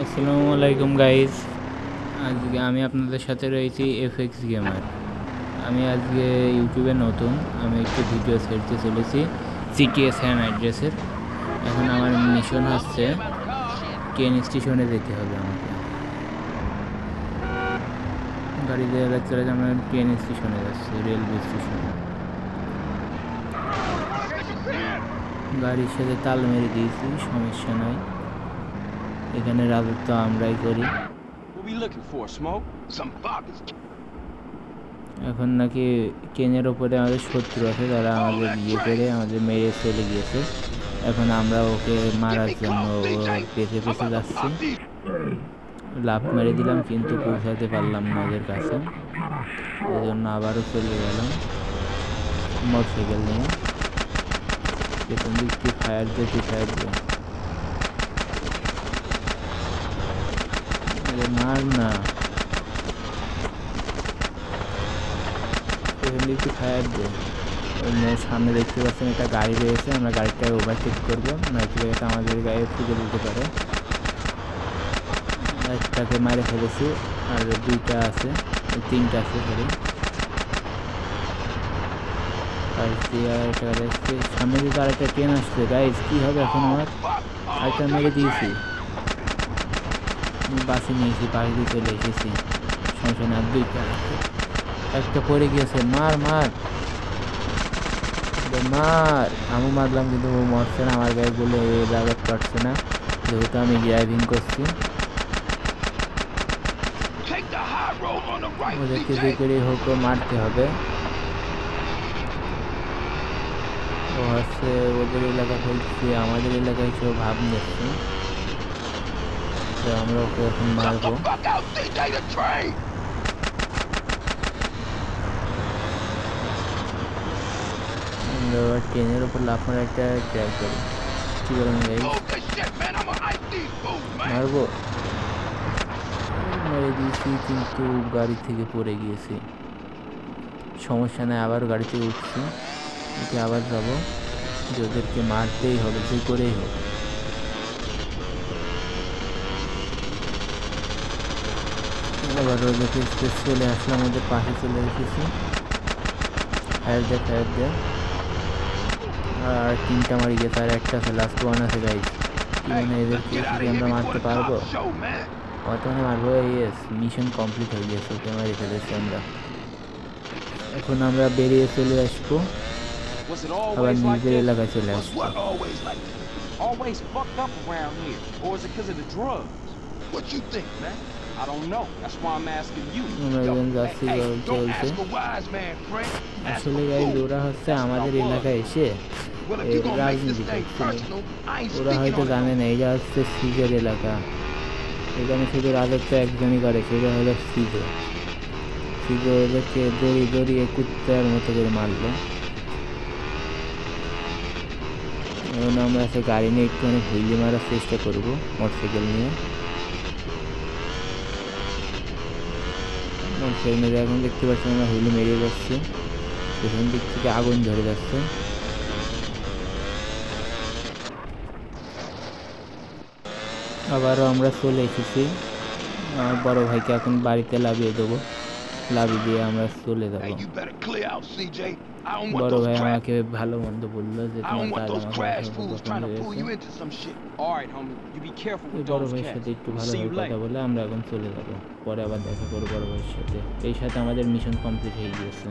আসসালামু আলাইকুম গাইজ, আজকে আমি আপনাদের সাথে রয়েছি এফএক্স গেমার। আমি আজকে ইউটিউবে নতুন, আমি একটু ভিডিও ছেড়তে চলেছি জিটিএ স্যান অ্যাড্রেসের। এখন আমার মিশন হচ্ছে ট্রেন স্টেশনে যেতে হবে আমাকে। গাড়ি দিয়ে চলে আমরা ট্রেন স্টেশনে যাচ্ছি, রেলওয়ে স্টেশনে। গাড়ির সাথে তাল মেরে দিয়েছি, সমস্যা নয়। এখানে রাজত্ব আমরাই করি। এখন নাকি ট্রেনের ওপরে আমাদের শত্রু আছে, তারা আমাদের বিয়ে করে আমাদের মেরে চলে গিয়েছে। এখন আমরা ওকে মারার জন্য পেছে পেছে যাচ্ছি। লাফ মেরে দিলাম কিন্তু পৌঁছাতে পারলাম না ওদের কাছে, ওই জন্য আবারও চলে গেলাম মোটরসাইকেল নিয়ে। পেছন দিক থেকে ফায়ার দিয়ে মার না, একটু ফায়ার দিয়ে। সামনে দেখতে পাচ্ছেন একটা গাড়ি রয়েছে, আমরা গাড়িটা ওভারটেক করবো, নয়তো এটা আমাদের গায়ে ফুটে দিতে পারে। একটাকে মারে ফেলেছি, আর দুইটা আছে, তিনটা আছে সরি। সামনে দিকে আরেকটা ট্রেন আসছে। গাইজ কী হবে এখন? আমার আরেকটা মেরে দিয়েছি, বাসে নিয়েছি, পাশ দিয়ে চলে এসেছি, সমস্যা না। দুইটা, একটা পড়ে গিয়েছে, মার মার মার। আমি মারলাম কিন্তু ও মরছে না, আমার গায়ে বলে লাগাতে পারছে না, যেহেতু আমি ড্রাইভিং করছি। ওদেরকে যে করে হোক মারতে হবে। ও হচ্ছে ওদের এলাকা ফেলছি, আমাদের এলাকায় কেউ ভাব নিচ্ছে, তো আমরা ওকে এখন মারবো। ট্রেনের উপর লাফ মারা একটা ট্রাই করি, কি বলেন গাইস? মারবো, মেরে দিয়েছি কিন্তু গাড়ি থেকে পড়ে গিয়েছি, সমস্যা নেই। আবার গাড়ি থেকে উঠছি, ওকে আবার যাবো, যে ওদেরকে মারতেই হবে যে করেই হোক। আবার ওদেরকে চলে আসলাম, ওদের পাশে চলে এসেছি। ফায়ার দেয় আর তিনটা মারি গেছে, আর একটা আছে, লাস্ট ওয়ান আছে গাইজ। মানে এদেরকে আমরা মারতে পারবো, বর্তমানে মারবো। ইয়েস, মিশন কমপ্লিট হয়ে গেছে, ওকে মারি ফেলেছি আমরা। এখন আমরা বেরিয়ে চলে আসবো, আবার নিজের এলাকায় চলে আসবো। আসলে গাইজ ওরা হচ্ছে আমাদের এলাকায় এসে রাজনীতি করছিল। ওরা হয়তো জানে না এটা হচ্ছে সিজের এলাকা, এখানে শুধু রাজত্ব একজনই করে, সেটা হলো সিজে। সিজে ওদেরকে দড়িয়ে কুত্তার মতো করে মারলো। এখন আমরা সে গাড়ি নিয়ে একটুখানি হুইলি মারার চেষ্টা করবো, মোটরসাইকেল নিয়ে। এখন দেখতে পাচ্ছি আমরা হুইলি মেরিয়ে যাচ্ছি, পেছন দিক থেকে আগুন ধরে যাচ্ছে। আবারও আমরা চলে এসেছি, আমার বড় ভাইকে এখন বাড়িতে লাভিয়ে দেবো, লাভিয়ে দিয়ে আমরা চলে যাবো। বড় ভাই আমাকে ভালো মন্দ বললো যে তোমার কাজ আমাকে পছন্দ হয়েছে। বড় ভাইয়ের সাথে একটু ভালোভাবে কথা বলে আমরা এখন চলে যাবো, পরে আবার দেখা করবো বড় ভাইয়ের সাথে। এই সাথে আমাদের মিশন কমপ্লিট হয়ে গিয়েছে।